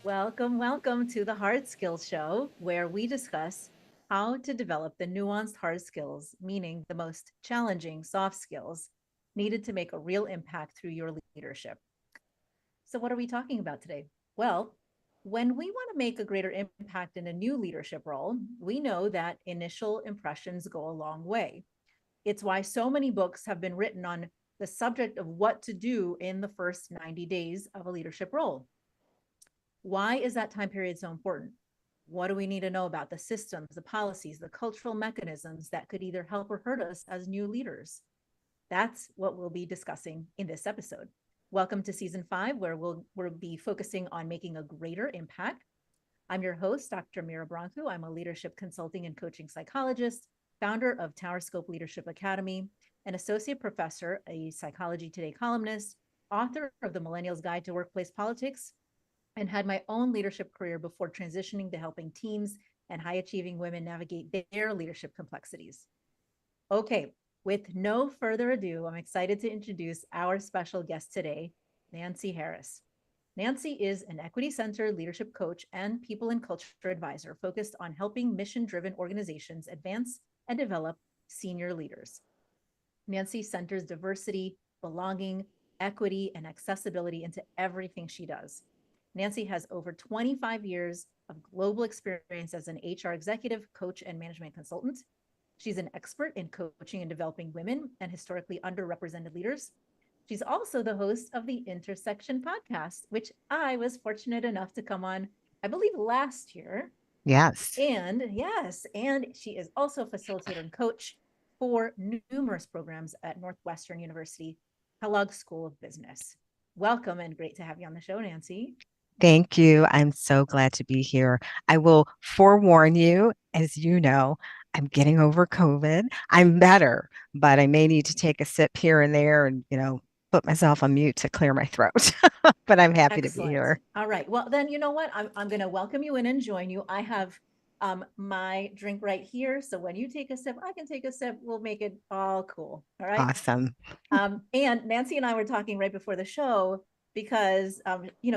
Welcome to the Hard Skills Show, where we discuss how to develop the nuanced hard skills, meaning the most challenging soft skills needed to make a real impact through your leadership. So, what are we talking about today? Well, when we want to make a greater impact in a new leadership role, we know that initial impressions go a long way. It's why so many books have been written on the subject of what to do in the first 90 days of a leadership role. Why is that time period so important? What do we need to know about the systems, the policies, the cultural mechanisms that could either help or hurt us as new leaders? That's what we'll be discussing in this episode. Welcome to season 5, where we'll be focusing on making a greater impact. I'm your host, Dr. Mira Branco. I'm a leadership consulting and coaching psychologist, founder of Tower Scope Leadership Academy, an associate professor, a Psychology Today columnist, author of the Millennials Guide to Workplace Politics, and had my own leadership career before transitioning to helping teams and high achieving women navigate their leadership complexities. Okay, with no further ado, I'm excited to introduce our special guest today, Nancy Harris. Nancy is an equity centered leadership coach and people and culture advisor focused on helping mission driven organizations advance and develop senior leaders. Nancy centers diversity, belonging, equity, and accessibility into everything she does. Nancy has over 25 years of global experience as an HR executive, coach, and management consultant. She's an expert in coaching and developing women and historically underrepresented leaders. She's also the host of the Intersection podcast, which I was fortunate enough to come on, I believe, last year. Yes. And she is also a facilitator and coach for numerous programs at Northwestern University, Kellogg School of Business. Welcome and great to have you on the show, Nancy. Thank you. I'm so glad to be here. I will forewarn you, as you know, I'm getting over COVID. I'm better, but I may need to take a sip here and there and, put myself on mute to clear my throat. But I'm happy to be Excellent. here. All right. Well, then you know what? I'm going to welcome you in and join you. I have my drink right here. So when you take a sip, I can take a sip. We'll make it all cool. All right. Awesome. And Nancy and I were talking right before the show because,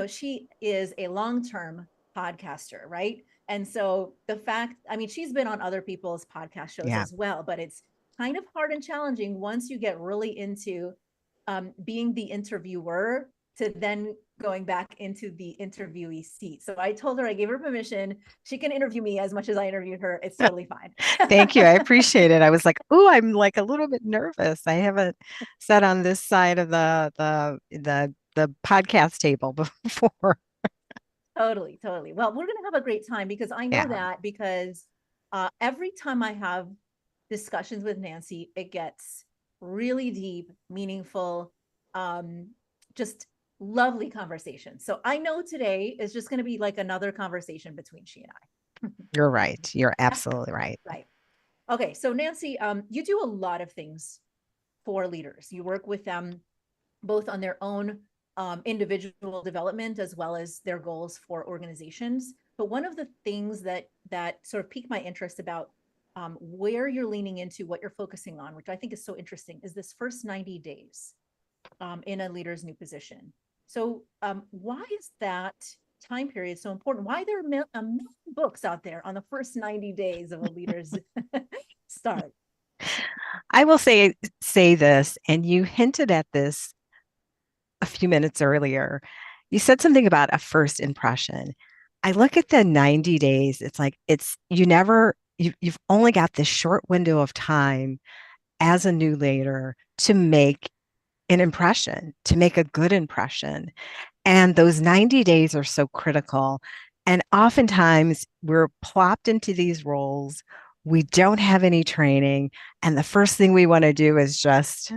she is a long-term podcaster, right? And so the fact, I mean, she's been on other people's podcast shows Yeah. as well, but it's kind of hard and challenging once you get really into being the interviewer to then going back into the interviewee seat. So I told her, I gave her permission. She can interview me as much as I interviewed her. It's totally fine. Thank you. I appreciate it. I was like, oh, I'm like a little bit nervous. I haven't sat on this side of the podcast table before. Totally. Well, we're going to have a great time because I know Yeah. that because every time I have discussions with Nancy, it gets really deep, meaningful, um, just lovely conversation. So I know today is just going to be like another conversation between she and You're right. You're I. absolutely right. Right. Okay. So Nancy, you do a lot of things for leaders. You work with them both on their own individual development as well as their goals for organizations. But one of the things that sort of piqued my interest about where you're leaning into, what you're focusing on, which I think is so interesting, is this first 90 days in a leader's new position. So why is that time period so important? Why are there a million books out there on the first 90 days of a leader's start? I will say this, and you hinted at this a few minutes earlier. You said something about a first impression. I look at the 90 days, it's like you've only got this short window of time as a new leader to make an impression, to make a good impression. And those 90 days are so critical. And oftentimes we're plopped into these roles. We don't have any training. And the first thing we want to do is just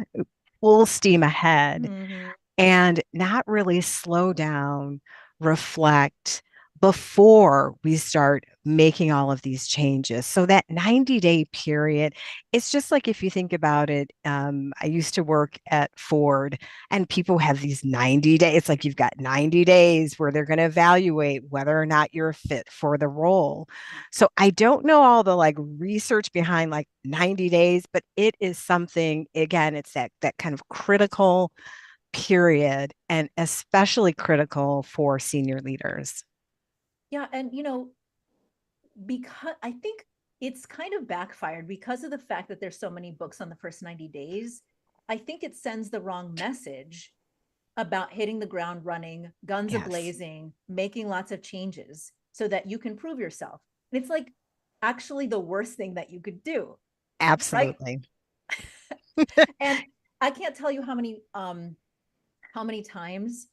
full steam ahead Mm-hmm. and not really slow down, reflect before we start making all of these changes. So that 90-day period, it's just like if you think about it, I used to work at Ford and people have these 90 days. It's like you've got 90 days where they're going to evaluate whether or not you're fit for the role. So I don't know all the like research behind like 90 days, but it is something, again, it's that kind of critical period and especially critical for senior leaders. Yeah. And, because I think it's kind of backfired because of the fact that there's so many books on the first 90 days. I think it sends the wrong message about hitting the ground running, guns a Yes, blazing, making lots of changes so that you can prove yourself. And it's like actually the worst thing that you could do, right? absolutely. And I can't tell you how many times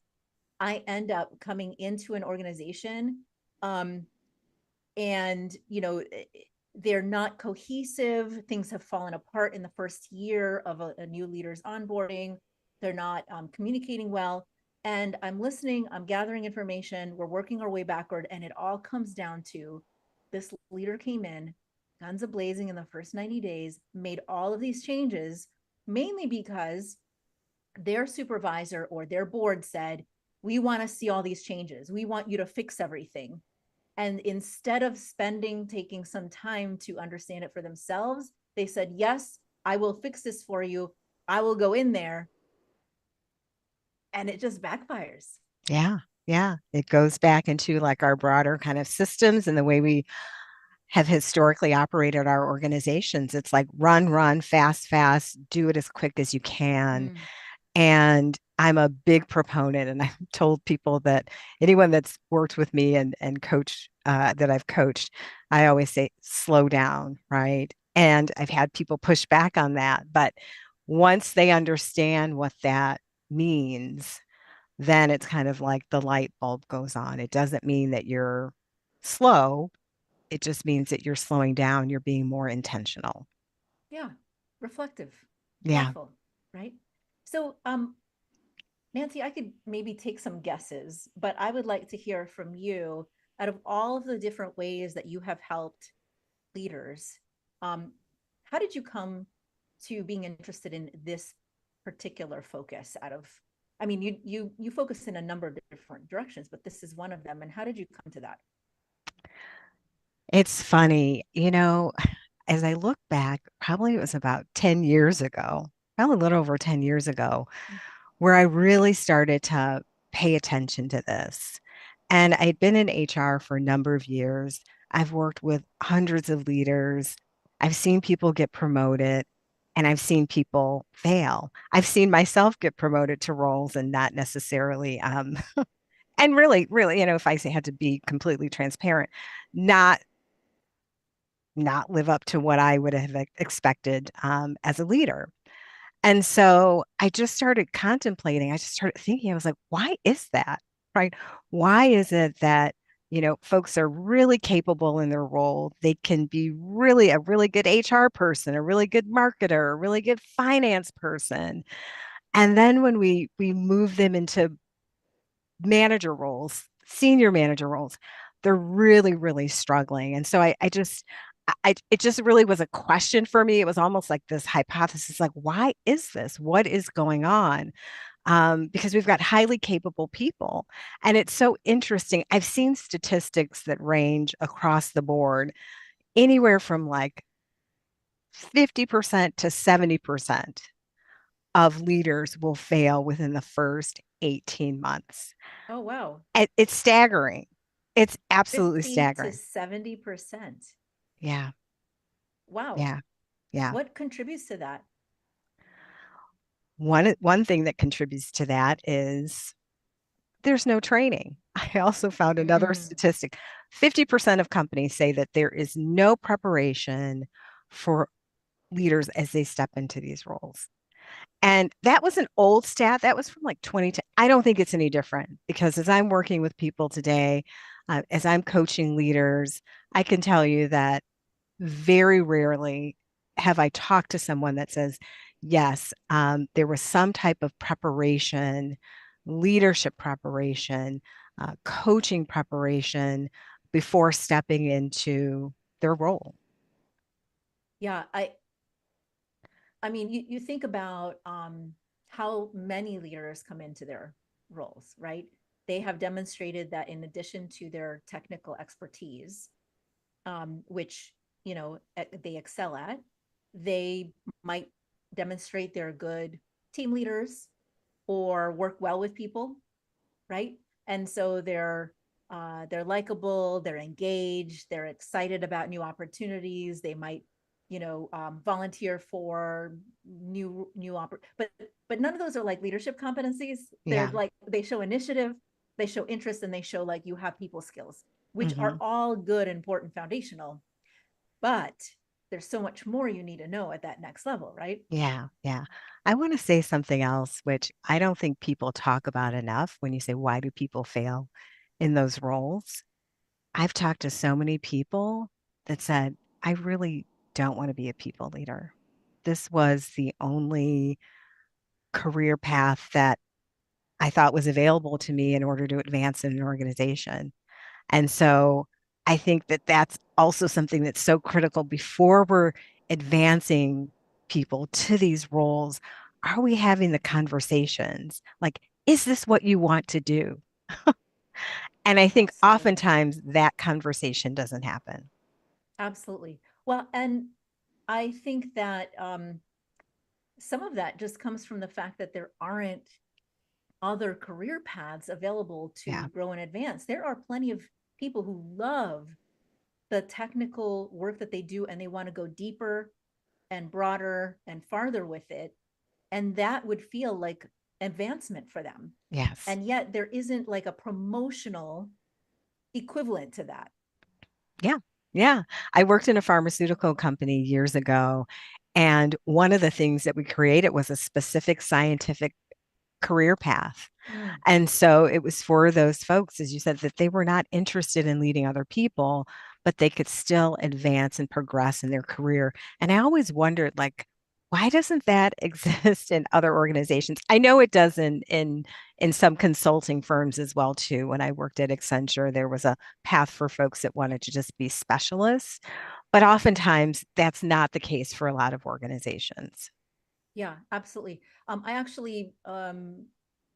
I end up coming into an organization um and they're not cohesive, things have fallen apart in the first year of a new leader's onboarding, they're not communicating well, and I'm listening, I'm gathering information, we're working our way backward, and it all comes down to this leader came in guns a blazing in the first 90 days, made all of these changes mainly because their supervisor or their board said, we want to see all these changes, we want you to fix everything. And instead of taking some time to understand it for themselves, they said, yes, I will fix this for you. I will go in there. And it just backfires. Yeah, yeah. It goes back into like our broader kind of systems and the way we have historically operated our organizations. It's like run, run, fast, fast, do it as quick as you can. Mm. And I'm a big proponent, and I've told people that anyone that's worked with me and coach that I've coached, I always say slow down, right? And I've had people push back on that, but once they understand what that means, then it's kind of like the light bulb goes on. It doesn't mean that you're slow. It just means that you're slowing down, you're being more intentional. Yeah. Reflective, Yeah. thoughtful, right? So, Nancy, I could maybe take some guesses, but I would like to hear from you out of all of the different ways that you have helped leaders. Um, how did you come to being interested in this particular focus out of, I mean, you focus in a number of different directions, but this is one of them. And how did you come to that? It's funny, as I look back, probably it was about 10 years ago, probably a little over 10 years ago, where I really started to pay attention to this. And I'd been in HR for a number of years. I've worked with hundreds of leaders. I've seen people get promoted and I've seen people fail. I've seen myself get promoted to roles and not necessarily, and really, really, if I had to be completely transparent, not not live up to what I would have expected as a leader. And so I just started contemplating, I just started thinking, I was like, why is that? Right? Why is it that, folks are really capable in their role? They can be really a really good HR person, a really good marketer, a really good finance person. And then when we move them into manager roles, senior manager roles, they're really, really struggling. And so it just really was a question for me. It was almost like this hypothesis, like, why is this? What is going on? Because we've got highly capable people. And it's so interesting. I've seen statistics that range across the board, anywhere from like 50% to 70% of leaders will fail within the first 18 months. Oh, wow. It's staggering. It's absolutely 50 to staggering. 70%. Yeah, Wow. yeah, yeah. What contributes to that? One thing that contributes to that is there's no training. I also found another Mm. statistic. 50% of companies say that there is no preparation for leaders as they step into these roles. And that was an old stat. That was from like 2010. I don't think it's any different because as I'm working with people today, as I'm coaching leaders, I can tell you that very rarely have I talked to someone that says, yes, there was some type of preparation, leadership preparation, coaching preparation before stepping into their role. Yeah, I mean, you think about how many leaders come into their roles, right? They have demonstrated that in addition to their technical expertise, which they excel at, they might demonstrate they're good team leaders or work well with people, right? And so they're They're likable, they're engaged, they're excited about new opportunities. They might, volunteer for but none of those are like leadership competencies. They're Yeah. like, they show initiative, they show interest, and they show like you have people skills, which are Hmm. all good, important, foundational. But there's so much more you need to know at that next level, right? Yeah. Yeah. I want to say something else, which I don't think people talk about enough when you say, why do people fail in those roles? I've talked to so many people that said, I really don't want to be a people leader. This was the only career path that I thought was available to me in order to advance in an organization. And so I think that that's also something that's so critical before we're advancing people to these roles. Are we having the conversations? Like, is this what you want to do? And I think Absolutely. oftentimes that conversation doesn't happen. Absolutely. Well, and I think that some of that just comes from the fact that there aren't other career paths available to Yeah. grow and advance. There are plenty of people who love the technical work that they do, and they want to go deeper and broader and farther with it. And that would feel like advancement for them. Yes. And yet there isn't like a promotional equivalent to that. Yeah. Yeah. I worked in a pharmaceutical company years ago. And one of the things that we created was a specific scientific career path. Mm, And so it was for those folks, as you said, that they were not interested in leading other people, but they could still advance and progress in their career. And I always wondered, like, why doesn't that exist in other organizations? I know it does in some consulting firms as well too. When I worked at Accenture, there was a path for folks that wanted to just be specialists, but oftentimes that's not the case for a lot of organizations. yeah, absolutely. I actually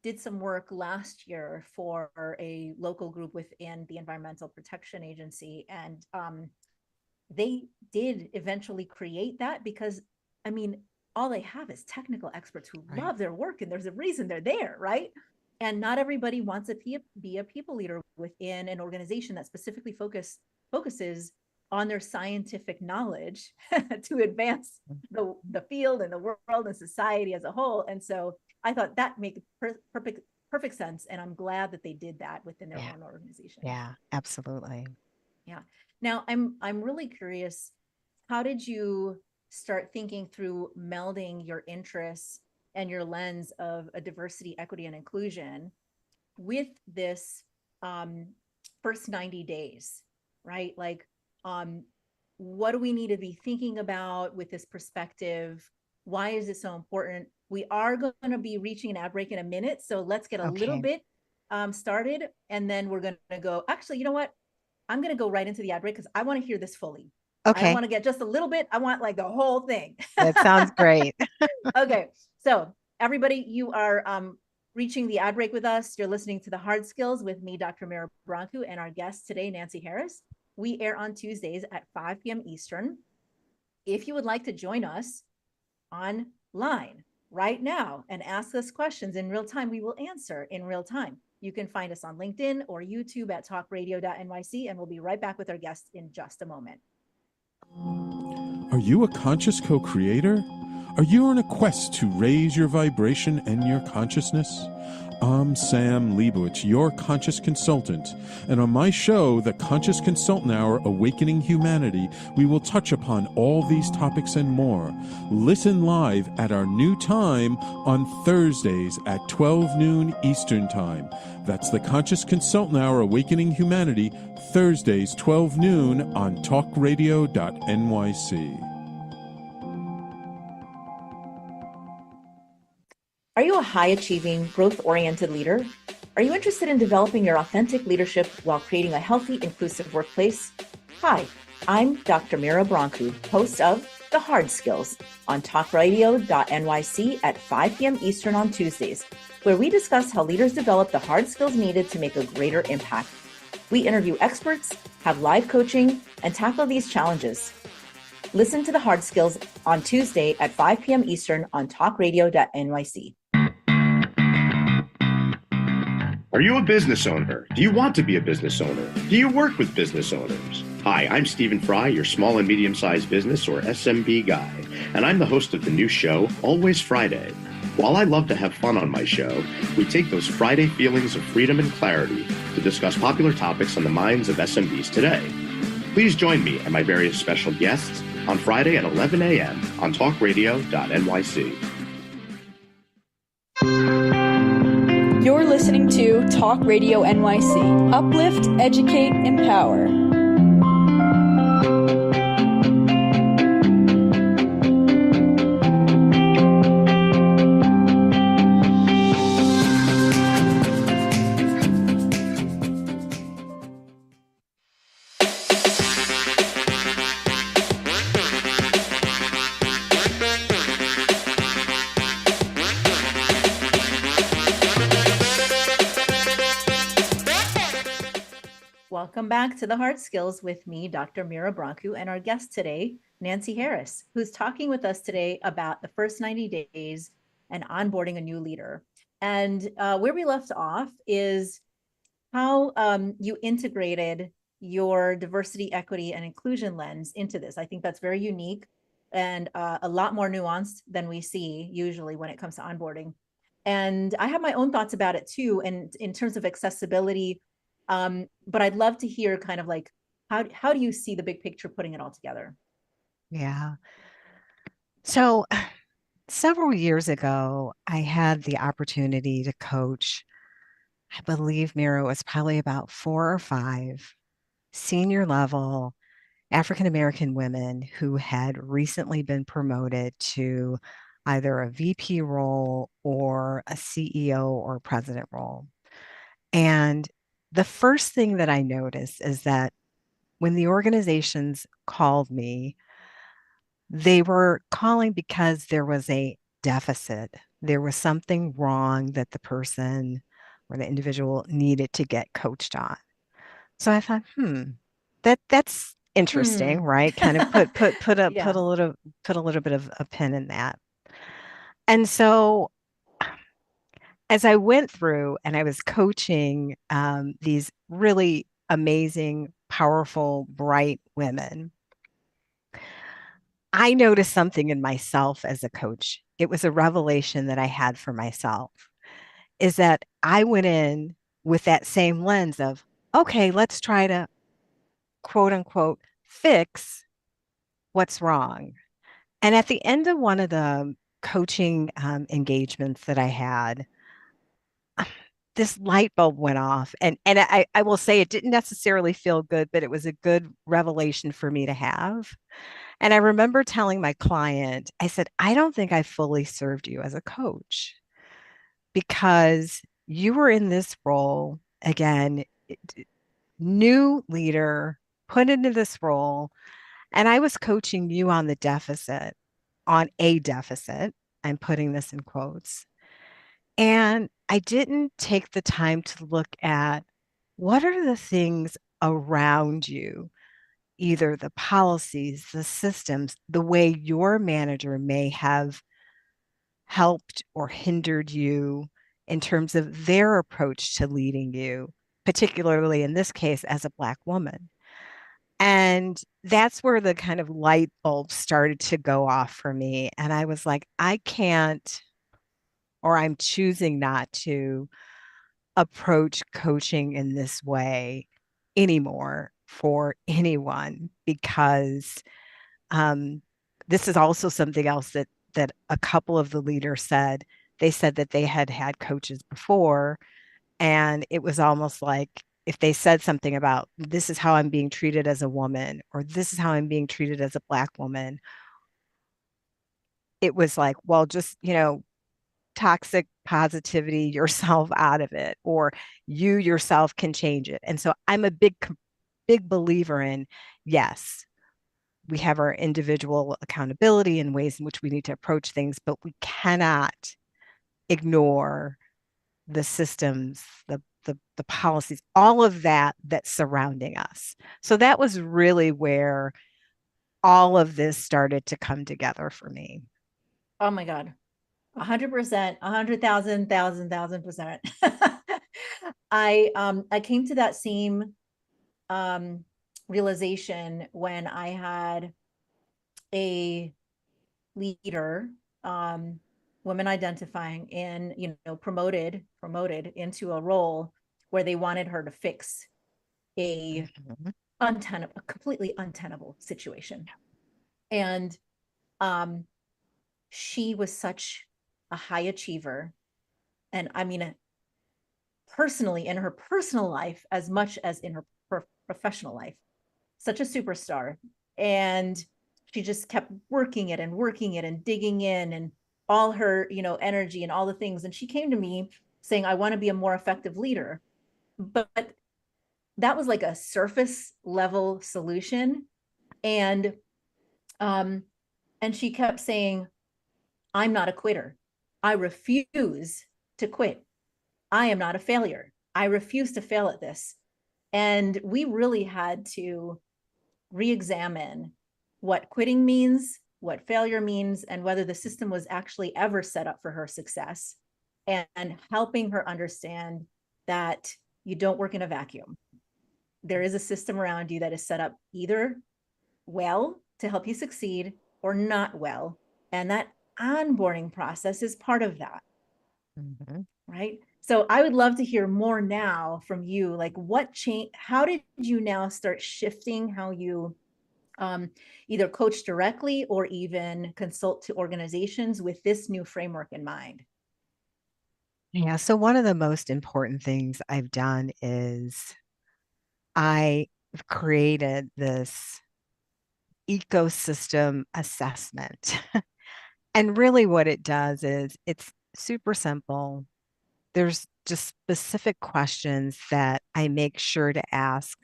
did some work last year for a local group within the Environmental Protection Agency, and they did eventually create that because, I mean, all they have is technical experts who Right. love their work, and there's a reason they're there, right? And not everybody wants to be a people leader within an organization that specifically focuses on their scientific knowledge to advance the field and the world and society as a whole. And so I thought that made perfect sense, and I'm glad that they did that within their Yeah. own organization. Yeah. Absolutely. Yeah. Now I'm really curious, how did you start thinking through melding your interests and your lens of a diversity, equity, and inclusion with this um, first 90 days, right? Like, um, what do we need to be thinking about with this perspective? Why is it so important? We are going to be reaching an ad break in a minute, so let's get a little Okay. bit started, and then we're going to go. Actually, you know what? I'm going to go right into the ad break because I want to hear this fully. I don't Okay. want to get just a little bit. I want like the whole thing. That sounds great. Okay. So, everybody, you are reaching the ad break with us. You're listening to The Hard Skills with me, Dr. Mira Brancu, and our guest today, Nancy Harris. We air on Tuesdays at 5 p.m. Eastern. If you would like to join us online right now and ask us questions in real time, we will answer in real time. You can find us on LinkedIn or YouTube at talkradio.nyc, and we'll be right back with our guests in just a moment. Are you a conscious co creator? Are you on a quest to raise your vibration and your consciousness? I'm Sam Leibowitz, your conscious consultant, and on my show, The Conscious Consultant Hour Awakening Humanity, we will touch upon all these topics and more. Listen live at our new time on Thursdays at 12 noon Eastern Time. That's The Conscious Consultant Hour Awakening Humanity, Thursdays 12 noon on talkradio.nyc. Are you a high achieving, growth oriented leader? Are you interested in developing your authentic leadership while creating a healthy, inclusive workplace? Hi, I'm Dr. Mira Brancu, host of The Hard Skills on talkradio.nyc at 5 p.m. Eastern on Tuesdays, where we discuss how leaders develop the hard skills needed to make a greater impact. We interview experts, have live coaching, and tackle these challenges. Listen to The Hard Skills on Tuesday at 5 p.m. Eastern on talkradio.nyc. Are you a business owner? Do you want to be a business owner? Do you work with business owners? Hi, I'm Stephen Fry, your small and medium-sized business or SMB guy, and I'm the host of the new show, Always Friday. While I love to have fun on my show, we take those Friday feelings of freedom and clarity to discuss popular topics on the minds of SMBs today. Please join me and my various special guests on Friday at 11 a.m. on talkradio.nyc. You're listening to Talk Radio NYC. Uplift, educate, empower. Welcome back to the Hard Skills with me, Dr. Mira Brancu, and our guest today, Nancy Harris, who's talking with us today about the first 90 days and onboarding a new leader. And where we left off is how you integrated your diversity, equity, and inclusion lens into this. I think that's very unique and a lot more nuanced than we see usually when it comes to onboarding. And I have my own thoughts about it too, and in terms of accessibility. But I'd love to hear kind of like, how do you see the big picture putting it all together? Yeah. So several years ago, I had the opportunity to coach, I believe, Mira, was probably about 4 or 5 senior level African American women who had recently been promoted to either a VP role or a CEO or president role. And the first thing that I noticed is that when the organizations called me, they were calling because there was a deficit. There was something wrong that the person or the individual needed to get coached on. So I thought, that's interesting, right? Kind of put a Yeah. little bit of a pin in that. And so as I went through and I was coaching these really amazing, powerful, bright women, I noticed something in myself as a coach. It was a revelation that I had for myself, is that I went in with that same lens of, okay, let's try to quote unquote fix what's wrong. And at the end of one of the coaching engagements that I had, this light bulb went off. And I will say it didn't necessarily feel good, but it was a good revelation for me to have. And I remember telling my client, I said, I don't think I fully served you as a coach because you were in this role, again, new leader, put into this role. And I was coaching you on the deficit, on a deficit. I'm putting this in quotes. And I didn't take the time to look at what are the things around you, either the policies, the systems, the way your manager may have helped or hindered you in terms of their approach to leading you, particularly in this case as a Black woman. And that's where the kind of light bulb started to go off for me. And I was like, I can't, or I'm choosing not to approach coaching in this way anymore for anyone because this is also something else that a couple of the leaders said. They said that they had had coaches before, and it was almost like if they said something about this is how I'm being treated as a woman, or this is how I'm being treated as a Black woman, it was like, well, just, toxic positivity yourself out of it, or you yourself can change it. And so I'm a big believer in, yes, we have our individual accountability and ways in which we need to approach things, but we cannot ignore the systems, the policies, all of that that's surrounding us. So that was really where all of this started to come together for me. Oh my God. 100%, 100,000%. I came to that same realization when I had a leader, women identifying in, promoted into a role where they wanted her to fix a a completely untenable situation. And she was such a high achiever. And I mean, personally, in her personal life, as much as in her professional life, such a superstar. And she just kept working it and digging in, and all her, energy and all the things. And she came to me saying, I want to be a more effective leader. But that was like a surface level solution. And she kept saying, I'm not a quitter. I refuse to quit. I am not a failure. I refuse to fail at this. And we really had to re-examine what quitting means, what failure means, and whether the system was actually ever set up for her success, and helping her understand that you don't work in a vacuum. There is a system around you that is set up either well to help you succeed or not well. And that onboarding process is part of that. Mm-hmm. Right. So I would love to hear more now from you. Like, what change? How did you now start shifting how you either coach directly or even consult to organizations with this new framework in mind? Yeah. So one of the most important things I've done is I created this ecosystem assessment. And really what it does is it's super simple. There's just specific questions that I make sure to ask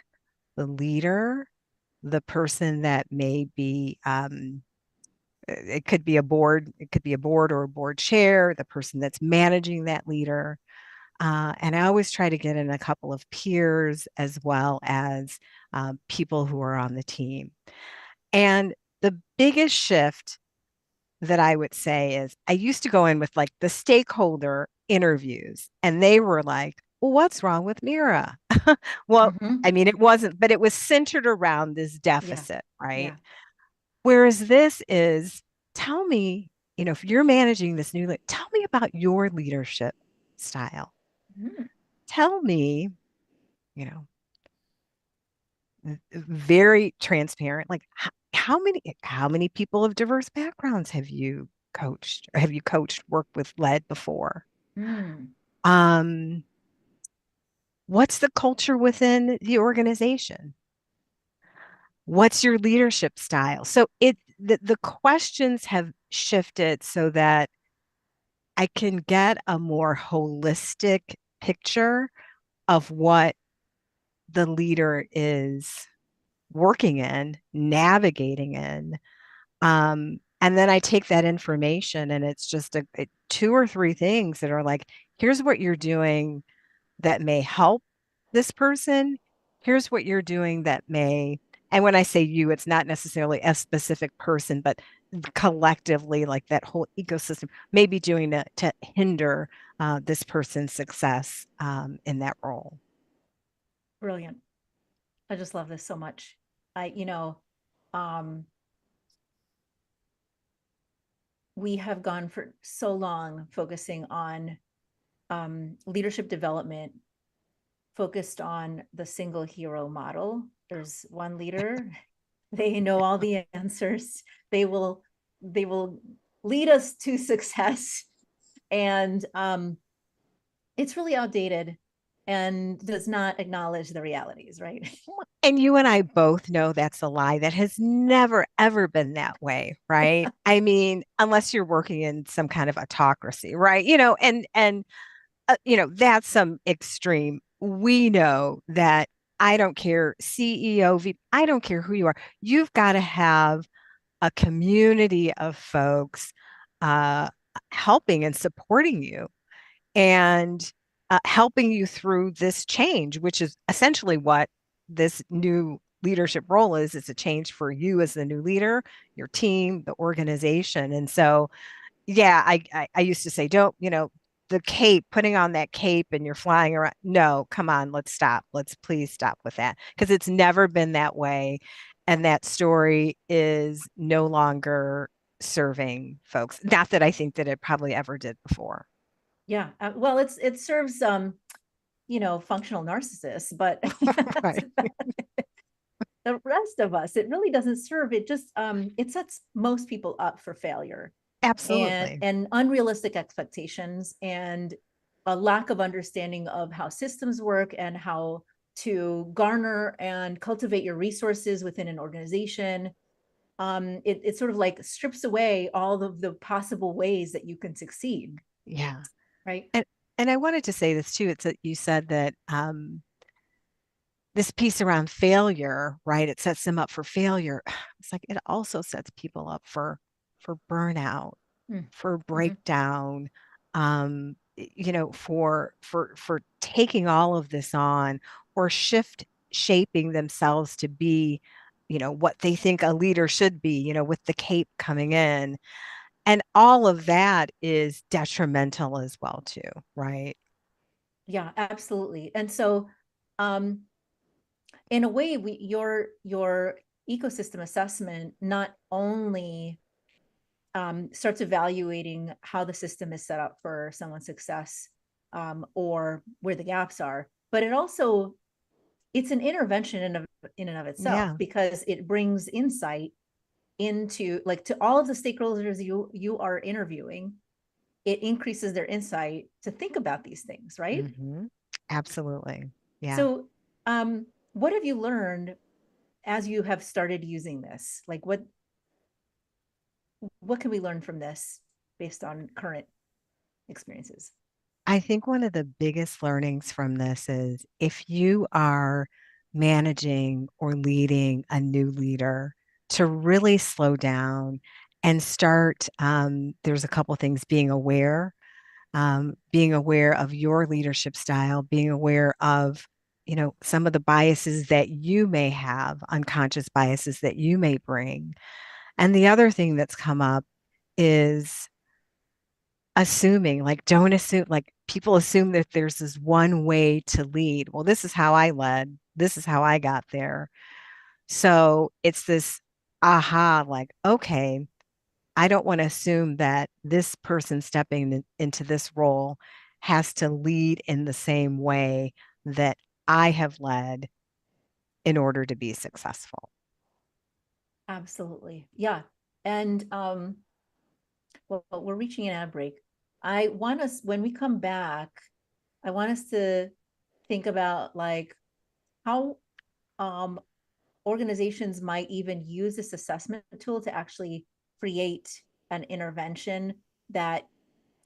the leader, the person that may be, it could be a board or a board chair, the person that's managing that leader. And I always try to get in a couple of peers as well as people who are on the team. And the biggest shift that I would say is I used to go in with like the stakeholder interviews, and they were like, well, what's wrong with Mira? Well, I mean, it wasn't, but it was centered around this deficit, right? Yeah. Whereas this is, tell me, if you're managing this new, tell me about your leadership style. Tell me, you know, very transparent, like how many people of diverse backgrounds have you coached, or have you coached, worked with, led before? What's the culture within the organization? What's your leadership style? So the questions have shifted so that I can get a more holistic picture of what the leader is working in, navigating in. And then I take that information, and it's just two or three things that are like, here's what you're doing that may help this person. Here's what you're doing that may, and when I say you, it's not necessarily a specific person, but collectively, like that whole ecosystem may be doing to hinder this person's success in that role. Brilliant. I just love this so much. We have gone for so long focusing on leadership development, focused on the single hero model. There's one leader. They know all the answers. They will lead us to success. And it's really outdated and does not acknowledge the realities, right? And you and I both know that's a lie. That has never, ever been that way, right? I mean, unless you're working in some kind of autocracy, right? That's some extreme. We know that I don't care, CEO, I don't care who you are. You've got to have a community of folks helping and supporting you, and helping you through this change, which is essentially what this new leadership role is. It's a change for you as the new leader, your team, the organization. And so, yeah, I used to say, don't, the cape, putting on that cape and you're flying around. No, come on, let's stop. Let's please stop with that, because it's never been that way. And that story is no longer serving folks. Not that I think that it probably ever did before. Yeah. Well, it serves, functional narcissists, but Right. the rest of us, it really doesn't serve. It just, it sets most people up for failure. Absolutely. And unrealistic expectations and a lack of understanding of how systems work and how to garner and cultivate your resources within an organization. It sort of like strips away all of the possible ways that you can succeed. Yeah. Right. And I wanted to say this too. It's that you said that this piece around failure, right? It sets them up for failure. It's like it also sets people up for burnout, for breakdown, for taking all of this on, or shaping themselves to be, what they think a leader should be, with the cape coming in. And all of that is detrimental as well too, right? Yeah, absolutely. And so, in a way, your ecosystem assessment not only starts evaluating how the system is set up for someone's success, or where the gaps are, but it's an intervention in and of itself, Yeah. because it brings insight into, like, to all of the stakeholders you are interviewing. It increases their insight to think about these things, right? Mm-hmm. Absolutely. Yeah. So, what have you learned as you have started using this? Like, what can we learn from this based on current experiences? I think one of the biggest learnings from this is if you are managing or leading a new leader, to really slow down and start, there's a couple things: being aware of your leadership style, being aware of, some of the biases that you may have, unconscious biases that you may bring. And the other thing that's come up is assuming, like, don't assume, like, people assume that there's this one way to lead. Well, this is how I led. This is how I got there. So it's this aha, like, okay, I don't want to assume that this person stepping into this role has to lead in the same way that I have led in order to be successful. Absolutely. Yeah. And well, we're reaching an ad break. I want us, when we come back, I want us to think about, like, how organizations might even use this assessment tool to actually create an intervention that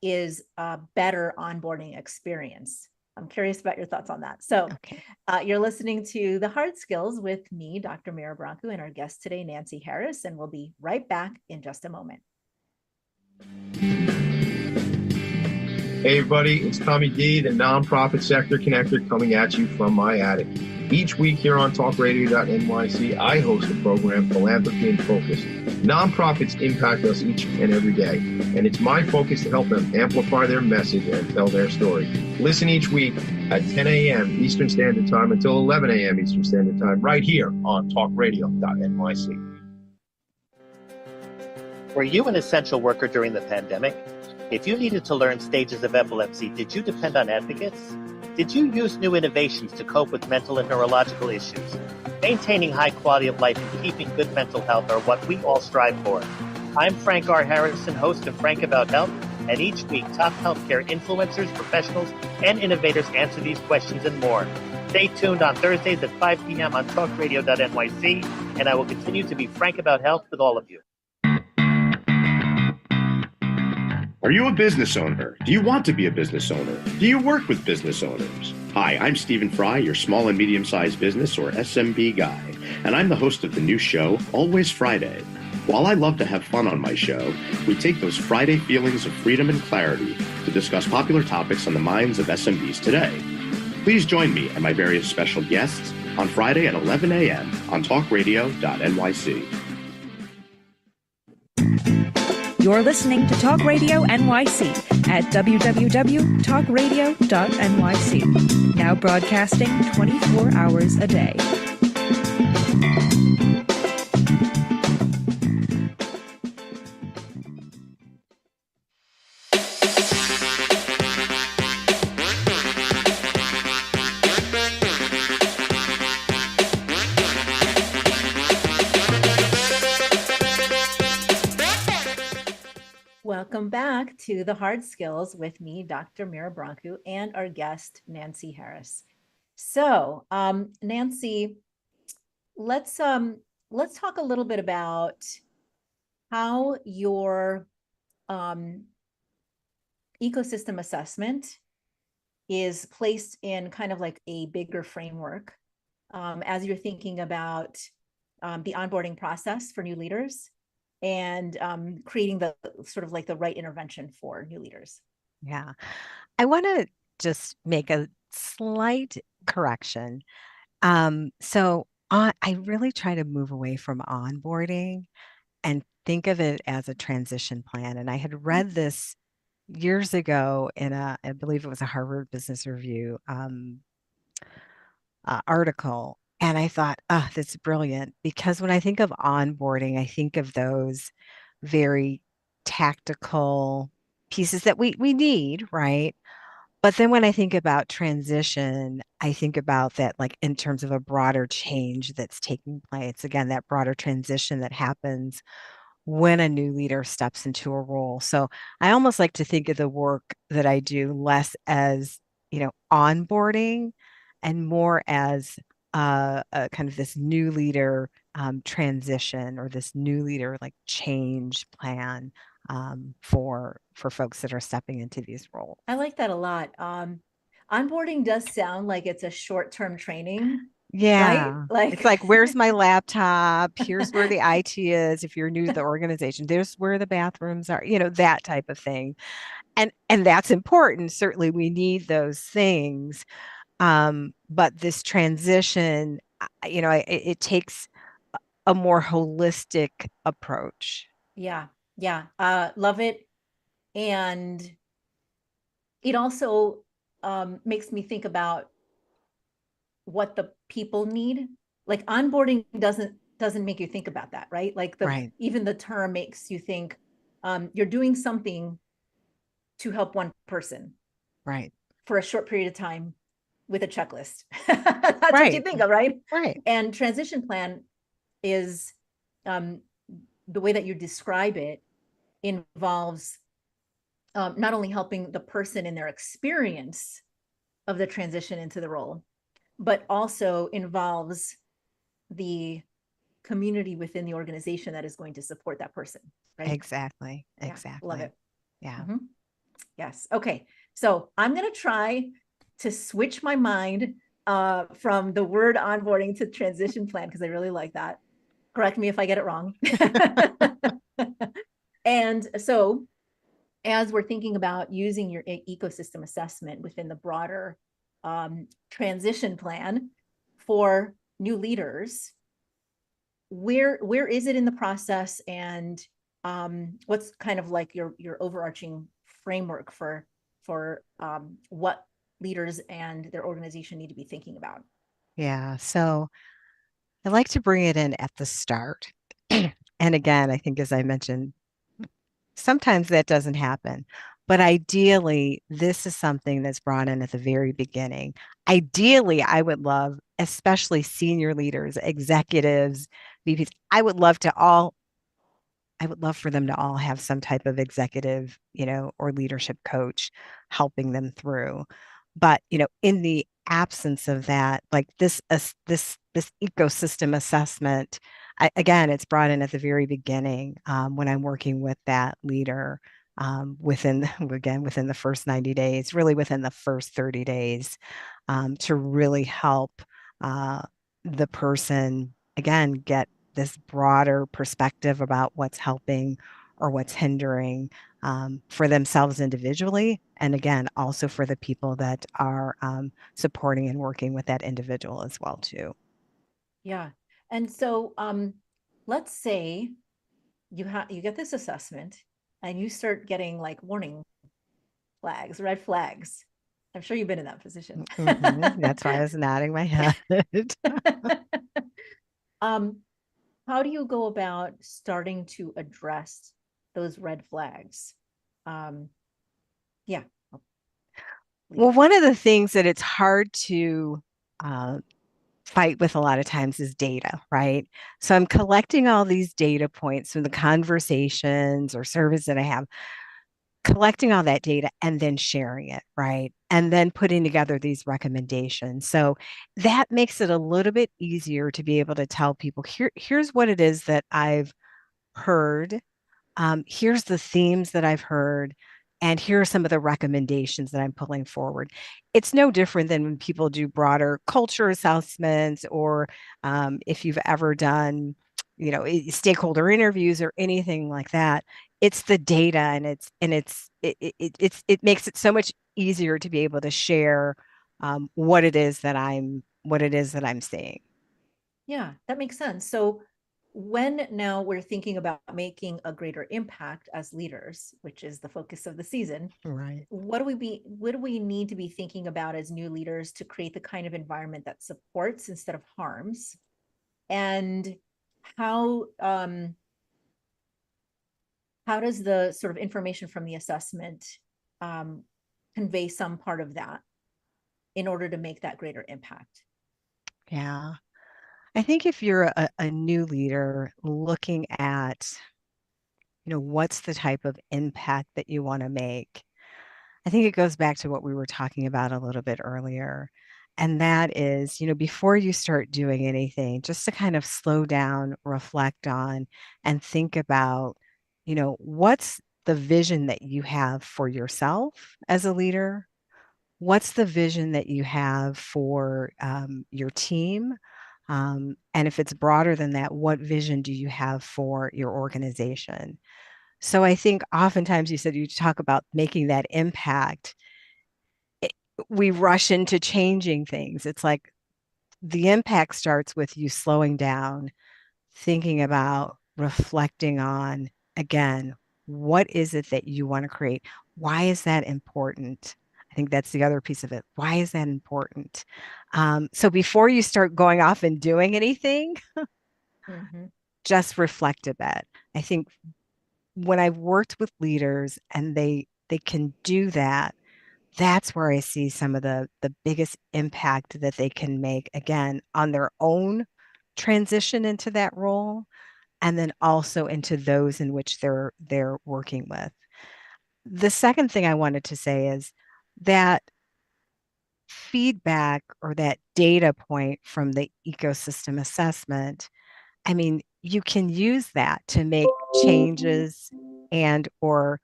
is a better onboarding experience. I'm curious about your thoughts on that. So, Okay. You're listening to The Hard Skills with me, Dr. Mira Branco, and our guest today, Nancy Harris, and we'll be right back in just a moment. Hey everybody, it's Tommy D, the nonprofit sector connector, coming at you from my attic. Each week here on talkradio.nyc, I host the program Philanthropy in Focus. Nonprofits impact us each and every day, and it's my focus to help them amplify their message and tell their story. Listen each week at 10 a.m. Eastern Standard Time until 11 a.m. Eastern Standard Time, right here on talkradio.nyc. Were you an essential worker during the pandemic? If you needed to learn stages of epilepsy, did you depend on advocates? Did you use new innovations to cope with mental and neurological issues? Maintaining high quality of life and keeping good mental health are what we all strive for. I'm Frank R. Harrison, host of Frank About Health, and each week top healthcare influencers, professionals, and innovators answer these questions and more. Stay tuned on Thursdays at 5 p.m. on talkradio.nyc, and I will continue to be frank about health with all of you. Are you a business owner? Do you want to be a business owner? Do you work with business owners? Hi, I'm Stephen Fry, your small and medium-sized business, or SMB guy, and I'm the host of the new show, Always Friday. While I love to have fun on my show, we take those Friday feelings of freedom and clarity to discuss popular topics on the minds of SMBs today. Please join me and my various special guests on Friday at 11 a.m. on talkradio.nyc. You're listening to Talk Radio NYC, at www.talkradio.nyc. Now broadcasting 24 hours a day. Welcome back to The Hard Skills with me, Dr. Mira Brancu, and our guest, Nancy Harris. So, Nancy, let's talk a little bit about how your ecosystem assessment is placed in kind of like a bigger framework as you're thinking about the onboarding process for new leaders and creating the sort of like the right intervention for new leaders. Yeah. I want to just make a slight correction. I really try to move away from onboarding and think of it as a transition plan. And I had read this years ago in I believe it was a Harvard Business Review article. And I thought, oh, that's brilliant. Because when I think of onboarding, I think of those very tactical pieces that we need, right? But then when I think about transition, I think about that like in terms of a broader change that's taking place. Again, that broader transition that happens when a new leader steps into a role. So I almost like to think of the work that I do less as, onboarding and more as a kind of this new leader transition or this new leader like change plan for folks that are stepping into these roles. I like that a lot. Onboarding does sound like it's a short-term training, right? Yeah. It's like, where's my laptop? Here's where the IT is. If you're new to the organization, there's where the bathrooms are, that type of thing. And that's important. Certainly we need those things. But this transition, it takes a more holistic approach. Yeah. Love it. And it also makes me think about what the people need. Like onboarding doesn't make you think about that, right? Like Right. even the term makes you think you're doing something to help one person, Right, for a short period of time with a checklist. That's what you right, think of, right? right. And transition plan is the way that you describe it involves not only helping the person in their experience of the transition into the role, but also involves the community within the organization that is going to support that person, right? Exactly. Yeah, Exactly. love it. Yeah. Mhm. Yes. Okay. So I'm going to try to switch my mind from the word onboarding to transition plan because I really like that. Correct me if I get it wrong. And so as we're thinking about using your ecosystem assessment within the broader transition plan for new leaders, where is it in the process, and what's kind of like your overarching framework for what leaders and their organization need to be thinking about? Yeah. So I like to bring it in at the start. And again, I think as I mentioned, sometimes that doesn't happen. But ideally, this is something that's brought in at the very beginning. Ideally, I would love, especially senior leaders, executives, VPs, I would love for them to all have some type of executive, or leadership coach helping them through. But, in the absence of that, like this ecosystem assessment, again, it's brought in at the very beginning when I'm working with that leader within the first 90 days, really within the first 30 days, to really help the person, again, get this broader perspective about what's helping or what's hindering for themselves individually. And again, also for the people that are supporting and working with that individual as well, too. Yeah. And so let's say you get this assessment and you start getting like warning flags, red flags. I'm sure you've been in that position. That's why I was nodding my head. um, how do you go about starting to address those red flags? Yeah. Well, one of the things that it's hard to uh, fight with a lot of times is data, right? So I'm collecting all these data points from the conversations or surveys that I have, collecting all that data and then sharing it, right? And then putting together these recommendations. So that makes it a little bit easier to be able to tell people here's what it is that I've heard. Here's the themes that I've heard. And here are some of the recommendations that I'm pulling forward. It's no different than when people do broader culture assessments, or if you've ever done, stakeholder interviews or anything like that. It's the data, and it makes it so much easier to be able to share what it is that I'm seeing. Yeah, that makes sense. So when now we're thinking about making a greater impact as leaders, which is the focus of the season, Right. what do we need to be thinking about as new leaders to create the kind of environment that supports instead of harms? And how how does the sort of information from the assessment um, convey some part of that in order to make that greater impact? Yeah. I think if you're a new leader looking at, what's the type of impact that you want to make, I think it goes back to what we were talking about a little bit earlier. And that is, before you start doing anything, just to kind of slow down, reflect on, and think about, what's the vision that you have for yourself as a leader? What's the vision that you have for your team? And if it's broader than that, what vision do you have for your organization? So I think oftentimes you said you talk about making that impact. We rush into changing things. It's like the impact starts with you slowing down, thinking about, reflecting on, again, what is it that you want to create? Why is that important? I think that's the other piece of it. Why is that important? So before you start going off and doing anything, Mm-hmm. just reflect a bit. I think when I've worked with leaders and they can do that, that's where I see some of the biggest impact that they can make, again, on their own transition into that role, and then also into those in which they're working with. The second thing I wanted to say is that feedback or that data point from the ecosystem assessment, I mean, you can use that to make changes and or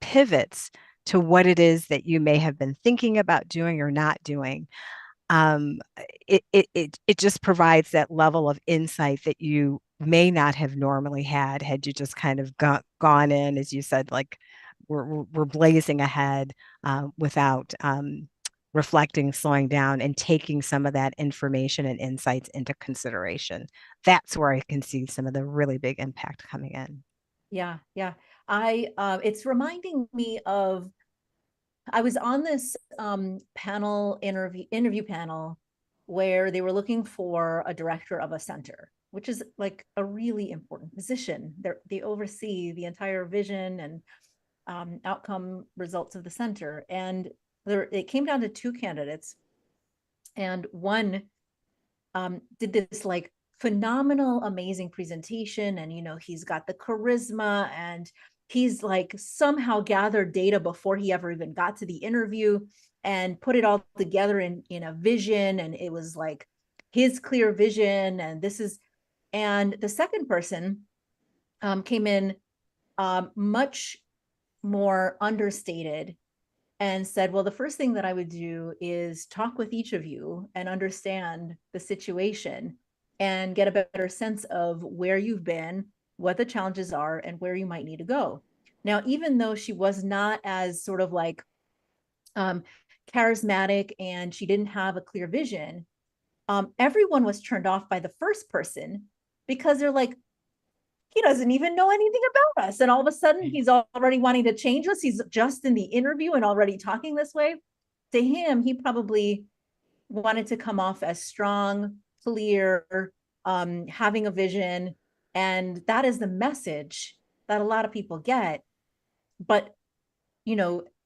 pivots to what it is that you may have been thinking about doing or not doing. um, it just provides that level of insight that you may not have normally had you just kind of gone in, as you said, like we're blazing ahead without reflecting, slowing down, and taking some of that information and insights into consideration. That's where I can see some of the really big impact coming in. Yeah, yeah. It's reminding me of, I was on this panel interview panel where they were looking for a director of a center, which is like a really important position. They oversee the entire vision and outcome results of the center. And it came down to two candidates, and one did this like phenomenal, amazing presentation. And, he's got the charisma, and he's like somehow gathered data before he ever even got to the interview and put it all together in a vision. And it was like his clear vision. And the second person came in much more understated and said, well, the first thing that I would do is talk with each of you and understand the situation and get a better sense of where you've been, what the challenges are, and where you might need to go. Now, even though she was not as sort of like um, charismatic and she didn't have a clear vision, everyone was turned off by the first person because they're like, he doesn't even know anything about us. And all of a sudden he's already wanting to change us. He's just in the interview and already talking this way. To him, he probably wanted to come off as strong, clear, having a vision. And that is the message that a lot of people get. But,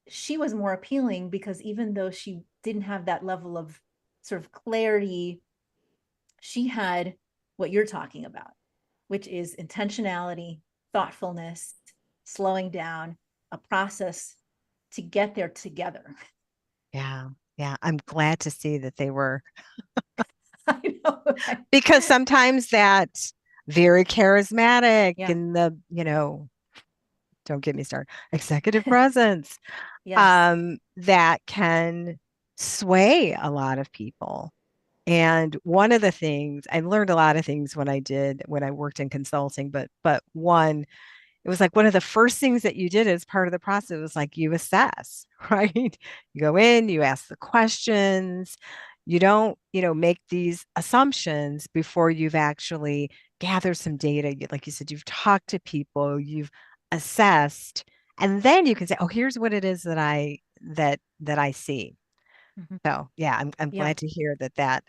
she was more appealing because even though she didn't have that level of sort of clarity, she had what you're talking about, which is intentionality, thoughtfulness, slowing down, a process to get there together. Yeah. Yeah. I'm glad to see that they were. I know. Because sometimes that's very charismatic Yeah. and don't get me started, executive presence, Yes. that can sway a lot of people. And one of the things I learned, a lot of things when I worked in consulting, but one, it was like one of the first things that you did as part of the process was like you assess, right? You go in, you ask the questions, you don't, make these assumptions before you've actually gathered some data. Like you said, you've talked to people, you've assessed, and then you can say, oh, here's what it is that I see. Mhm. So yeah, I'm Yeah. glad to hear that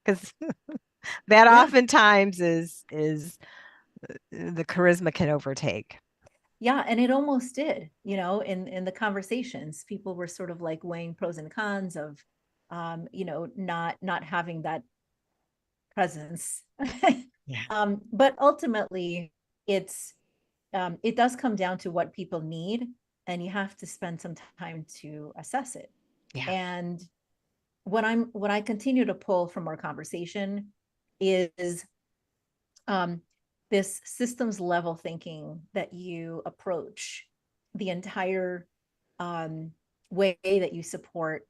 because that Yeah. oftentimes is the charisma can overtake. Yeah. And it almost did, in the conversations, people were sort of like weighing pros and cons of, not having that presence. Yeah. But ultimately it does come down to what people need, and you have to spend some time to assess it. Yeah. And what I continue to pull from our conversation is this systems level thinking that you approach the entire way that you support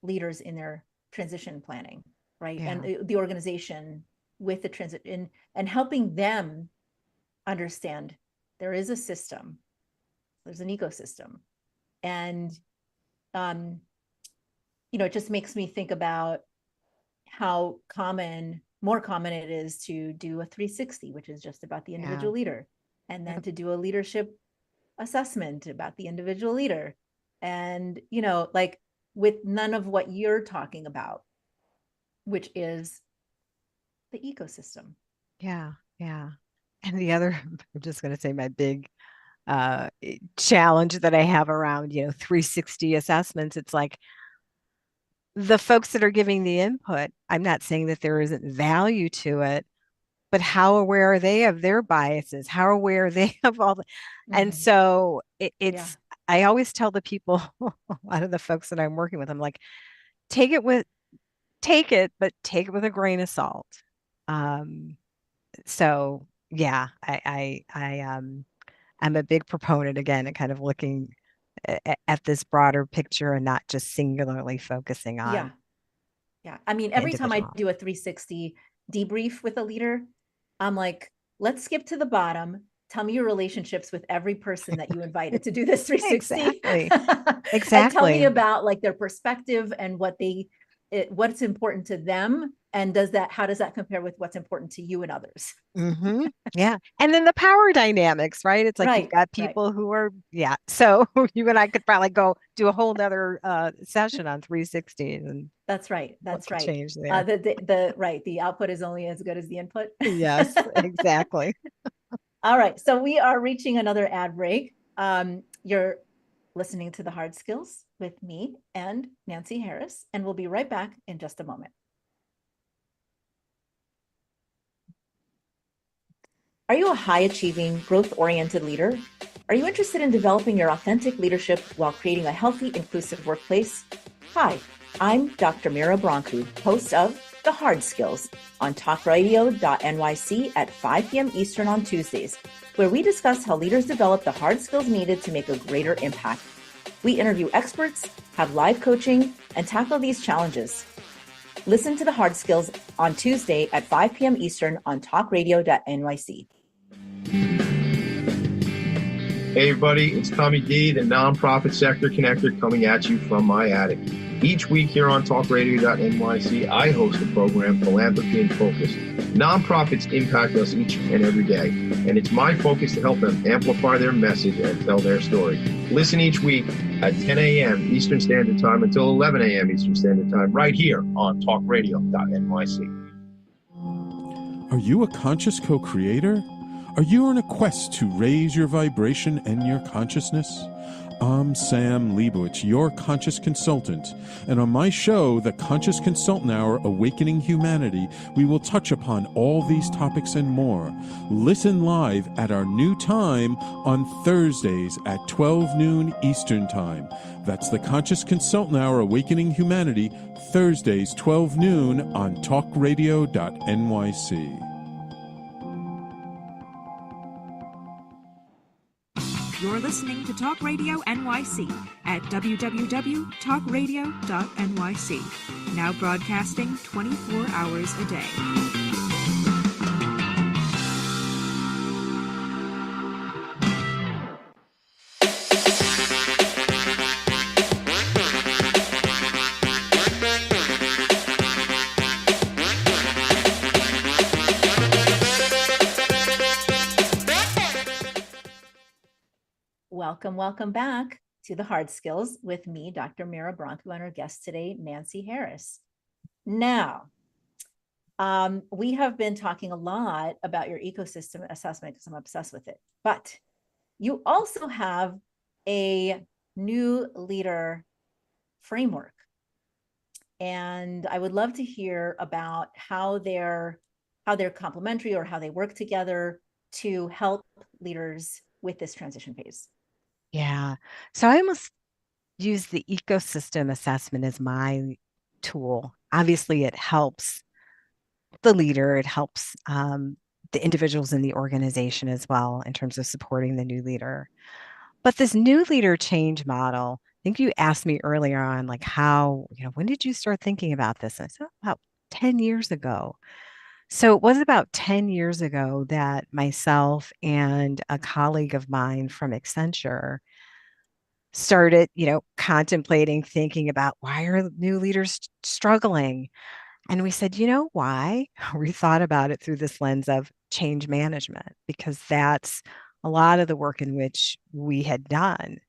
leaders in their transition planning, right? Yeah. And the organization with the transit and helping them understand there is a system, there's an ecosystem. And it just makes me think about how more common it is to do a 360, which is just about the individual leader, and then to do a leadership assessment about the individual leader. And, like with none of what you're talking about, which is the ecosystem. Yeah. Yeah. And the other, I'm just going to say my big challenge that I have around, 360 assessments. It's like the folks that are giving the input, I'm not saying that there isn't value to it, but how aware are they of their biases? How aware are they of all the, and so it's, I always tell the people, a lot of the folks that I'm working with, I'm like, take it, but take it with a grain of salt. So yeah, I'm a big proponent again and kind of looking at this broader picture and not just singularly focusing on. Yeah. I mean, every time I do a 360 debrief with a leader, I'm like, let's skip to the bottom. Tell me your relationships with every person that you invited to do this 360. Exactly. And tell me about like their perspective and what's important to them. And how does that compare with what's important to you and others? Mm-hmm. Yeah. And then the power dynamics, right? It's like you've got people who are, So you and I could probably go do a whole nother session on 360. And that's right. Change there. The output is only as good as the input. Yes, exactly. All right. So we are reaching another ad break. You're listening to The Hard Skills with me and Nancy Harris, and we'll be right back in just a moment. Are you a high-achieving, growth-oriented leader? Are you interested in developing your authentic leadership while creating a healthy, inclusive workplace? Hi, I'm Dr. Mira Brancu, host of The Hard Skills on talkradio.nyc at 5 p.m. Eastern on Tuesdays, where we discuss how leaders develop the hard skills needed to make a greater impact. We interview experts, have live coaching, and tackle these challenges. Listen to The Hard Skills on Tuesday at 5 p.m. Eastern on talkradio.nyc. Hey everybody, it's Tommy D, the nonprofit sector connector, coming at you from my attic. Each week here on talkradio.nyc, I host the program Philanthropy in Focus. Nonprofits impact us each and every day, and it's my focus to help them amplify their message and tell their story. Listen each week at 10 a.m. Eastern Standard Time until 11 a.m. Eastern Standard Time, right here on talkradio.nyc. Are you a conscious co-creator? Are you on a quest to raise your vibration and your consciousness? I'm Sam Leibowitz, your conscious consultant, and on my show, The Conscious Consultant Hour, Awakening Humanity, we will touch upon all these topics and more. Listen live at our new time on Thursdays at 12 noon Eastern Time. That's The Conscious Consultant Hour, Awakening Humanity, Thursdays, 12 noon on talkradio.nyc. You're listening to Talk Radio NYC at www.talkradio.nyc. Now broadcasting 24 hours a day. Welcome back to the Hard Skills with me, Dr. Mira Bronco, and our guest today, Nancy Harris. Now, we have been talking a lot about your ecosystem assessment because I'm obsessed with it, but you also have a new leader framework. And I would love to hear about how they're complementary or how they work together to help leaders with this transition phase. Yeah. So I almost use the ecosystem assessment as my tool. Obviously, it helps the leader, it helps the individuals in the organization as well in terms of supporting the new leader. But this new leader change model, I think you asked me earlier on, like how, when did you start thinking about this? And I said, about 10 years ago. So it was about 10 years ago that myself and a colleague of mine from Accenture started, contemplating, thinking about why are new leaders struggling? And we said, you know why? We thought about it through this lens of change management, because that's a lot of the work in which we had done.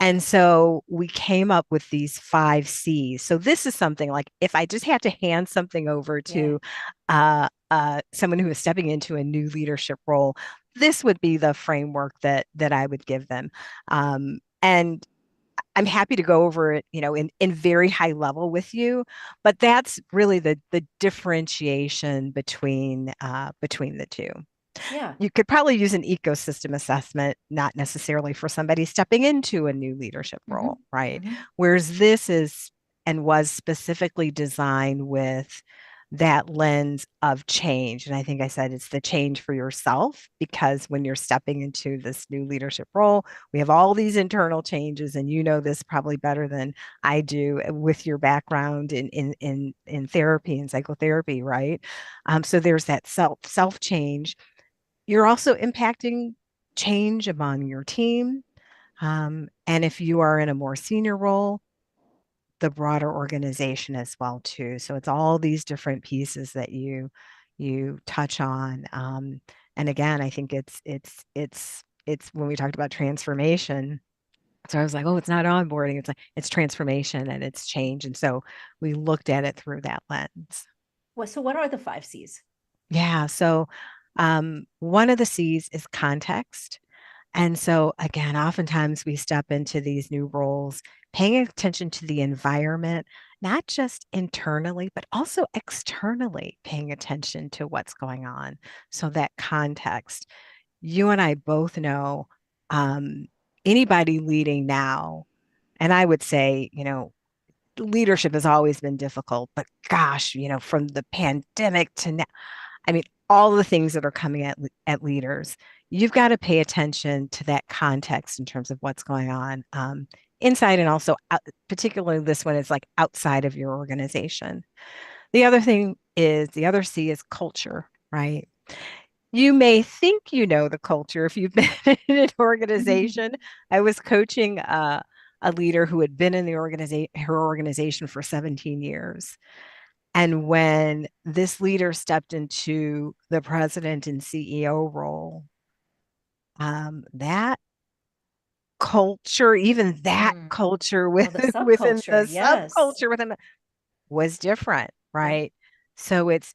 And so we came up with these 5 C's. So this is something like if I just had to hand something over to someone who is stepping into a new leadership role, this would be the framework that I would give them. And I'm happy to go over it, in very high level with you, but that's really the differentiation between the two. Yeah. You could probably use an ecosystem assessment, not necessarily for somebody stepping into a new leadership role, right? Whereas this is and was specifically designed with that lens of change. And I think I said it's the change for yourself, because when you're stepping into this new leadership role, we have all these internal changes, and you know this probably better than I do with your background in therapy and psychotherapy, right? So there's that self change. You're also impacting change among your team. And if you are in a more senior role, the broader organization as well too. So it's all these different pieces that you touch on. And again, I think it's when we talked about transformation. So I was like, oh, it's not onboarding. It's like it's transformation and it's change. And so we looked at it through that lens. Well, so what are the 5 C's? Yeah. So one of the C's is context. And so again, oftentimes we step into these new roles, paying attention to the environment, not just internally, but also externally paying attention to what's going on. So that context, you and I both know anybody leading now, and I would say, leadership has always been difficult, but gosh, from the pandemic to now, I mean, all the things that are coming at leaders, you've got to pay attention to that context in terms of what's going on inside, and also particularly this one is like outside of your organization. The other C is culture, right? You may think you know the culture if you've been in an organization. I was coaching a a leader who had been in the her organization for 17 years. And when this leader stepped into the president and CEO role, that culture, even that culture Oh, the within the subculture, yes. subculture within was different, right? So it's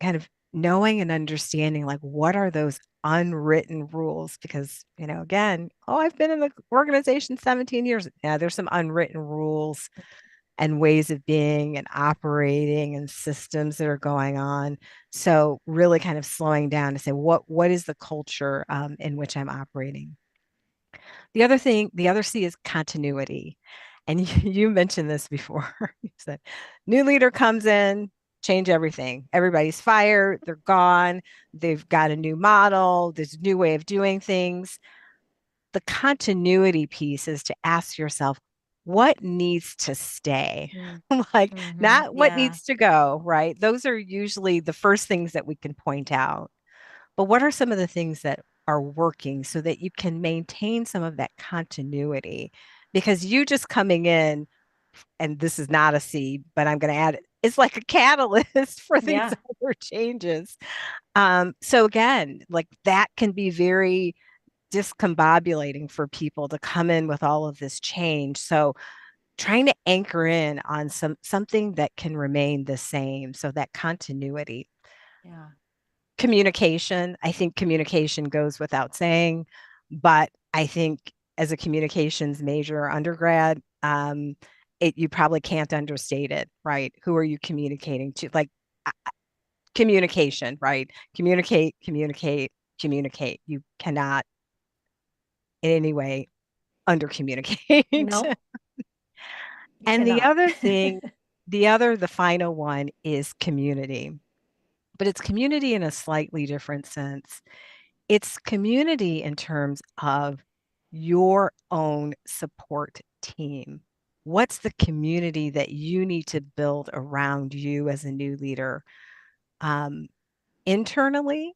kind of knowing and understanding, like, what are those unwritten rules? Because, again, I've been in the organization 17 years. Yeah, there's some unwritten rules and ways of being and operating and systems that are going on. So really kind of slowing down to say, what is the culture in which I'm operating? The other C is continuity. And you mentioned this before. You said, new leader comes in, change everything. Everybody's fired, they're gone, they've got a new model, there's a new way of doing things. The continuity piece is to ask yourself, what needs to stay? Like, not what needs to go, right? Those are usually the first things that we can point out. But what are some of the things that are working so that you can maintain some of that continuity? Because you just coming in, and this is not a C, but I'm going to add it, it's like a catalyst for these other changes. So again, like, that can be very discombobulating for people to come in with all of this change. So trying to anchor in on something that can remain the same. So that continuity. Yeah. Communication. I think communication goes without saying, but I think as a communications major or undergrad, you probably can't understate it, right? Who are you communicating to? Like, communication, right? Communicate, communicate, communicate. You cannot in any way under communicate. No. And the other thing, the final one is community, but it's community in a slightly different sense. It's community in terms of your own support team. What's the community that you need to build around you as a new leader? Internally,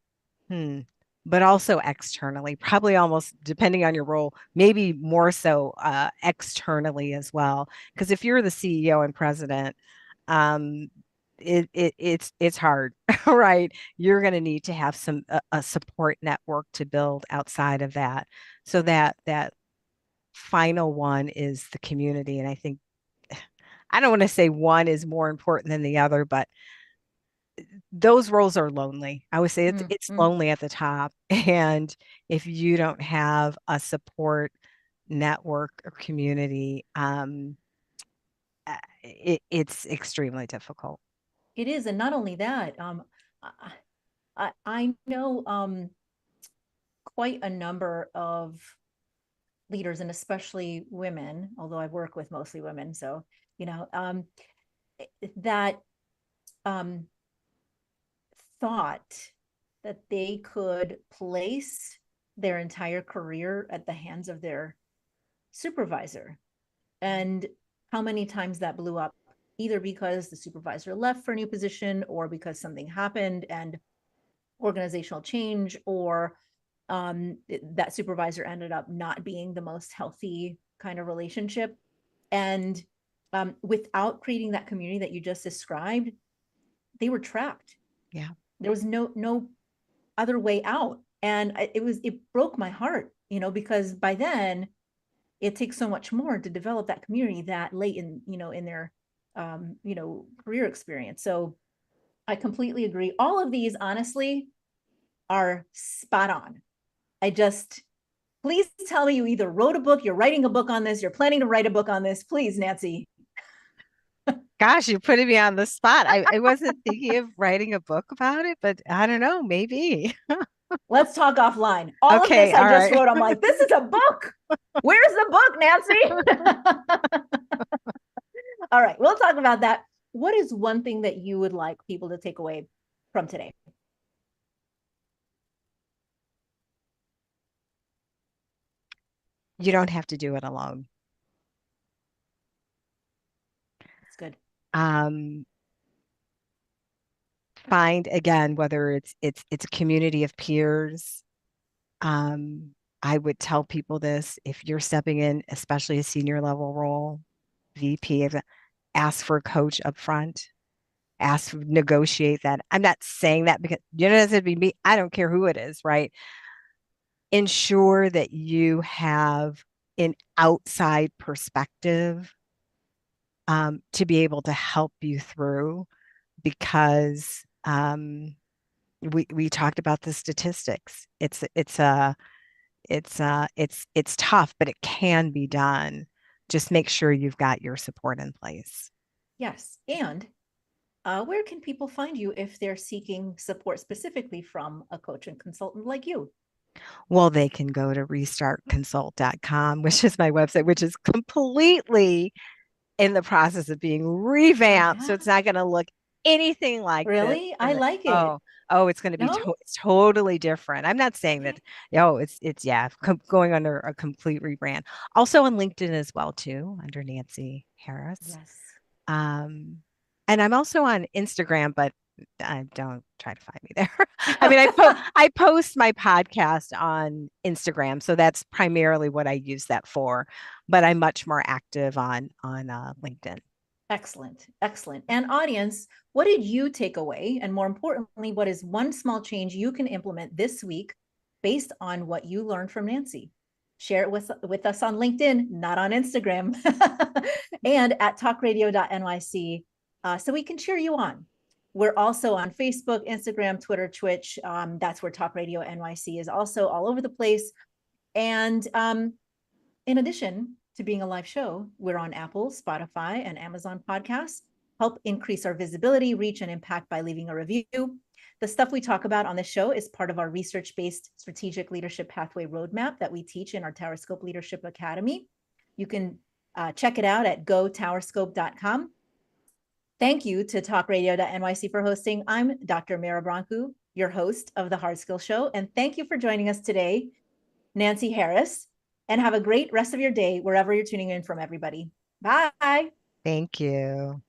but also externally, probably almost depending on your role, maybe more so externally as well. Because if you're the CEO and president, it's hard, right? You're going to need to have a support network to build outside of that. So that final one is the community, and I think I don't want to say one is more important than the other, but those roles are lonely. I would say it's lonely at the top. And if you don't have a support network or community, it's extremely difficult. It is. And not only that, I know quite a number of leaders, and especially women, although I work with mostly women. So, that thought that they could place their entire career at the hands of their supervisor. And how many times that blew up, either because the supervisor left for a new position or because something happened and organizational change, or that supervisor ended up not being the most healthy kind of relationship. And without creating that community that you just described, they were trapped. Yeah. There was no other way out. And it broke my heart, because by then it takes so much more to develop that community that late in their career experience. So I completely agree. All of these, honestly, are spot on. Please tell me you either wrote a book, you're writing a book on this, you're planning to write a book on this. Please, Nancy. Gosh, you're putting me on the spot. I wasn't thinking of writing a book about it, but I don't know, maybe. Let's talk offline. All of this I just wrote. I'm like, this is a book. Where's the book, Nancy? All right, we'll talk about that. What is one thing that you would like people to take away from today? You don't have to do it alone. That's good. Find, again, whether it's a community of peers. I would tell people this if you're stepping in, especially a senior level role, VP, ask for a coach up front, negotiate that. I'm not saying that because you know, it'd be me. I don't care who it is, right? Ensure that you have an outside perspective to be able to help you through because we talked about the statistics. It's tough, but it can be done. Just make sure you've got your support in place. Yes. And where can people find you if they're seeking support specifically from a coach and consultant like you? Well, they can go to restartconsult.com, which is my website, which is completely in the process of being revamped. So it's not going to look anything like this. Really? I like it. Oh, it's going to be it's totally different. I'm not saying that, it's going under a complete rebrand. Also on LinkedIn as well, too, under Nancy Harris. Yes. And I'm also on Instagram, but don't try to find me there. I mean, I post my podcast on Instagram, so that's primarily what I use that for. But I'm much more active on LinkedIn. Excellent. Excellent. And audience, what did you take away? And more importantly, what is one small change you can implement this week based on what you learned from Nancy? Share it with us on LinkedIn, not on Instagram, and at talkradio.nyc so we can cheer you on. We're also on Facebook, Instagram, Twitter, Twitch. That's where Talk Radio NYC is also all over the place. And in addition to being a live show, we're on Apple, Spotify, and Amazon podcasts. Help increase our visibility, reach, and impact by leaving a review. The stuff we talk about on the show is part of our research-based strategic leadership pathway roadmap that we teach in our TowerScope Leadership Academy. You can check it out at gotowerscope.com. Thank you to talkradio.nyc for hosting. I'm Dr. Mira Brancu, your host of the Hard Skills Show. And thank you for joining us today, Nancy Harris. And have a great rest of your day wherever you're tuning in from, everybody. Bye. Thank you.